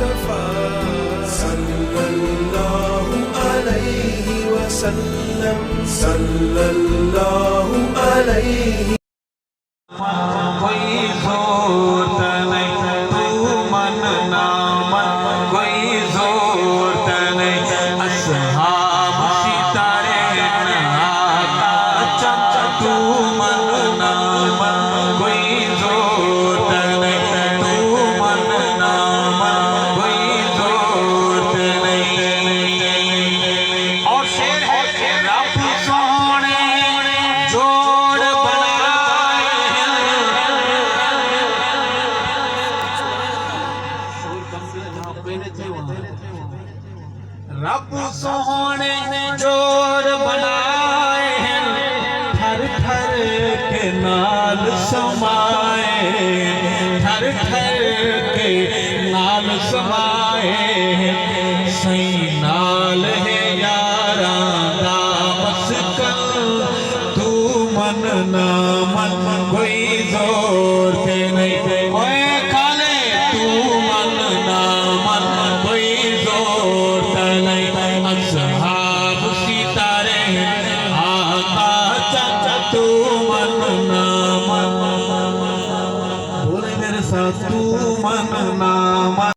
मुस्तफा सल्लल्लाहु अलैहि वसल्लम सल्लल्लाहु अलैहि। कोई जोर नहीं तू मन ना मन, कोई जोर नहीं असहाब सितारे नहाता चंद तू मन ना मन, कोई जोर नहीं तू मन ना मन, कोई जोर नहीं। और शेर है रब सोने जोड़ रब सोहने जोर बनाए हैं, ठर ठर के नाल समाए, ठर ठर के नाल समाए, सही नाल है यारा दा मस्कन तू मन ना मन, कोई जोर के नहीं ओए खाले तू मन ना मन, कोई जोर असहाब सितारे आका चाचा तू मन ना मन, बोले मेरे साथ तू मन ना मन।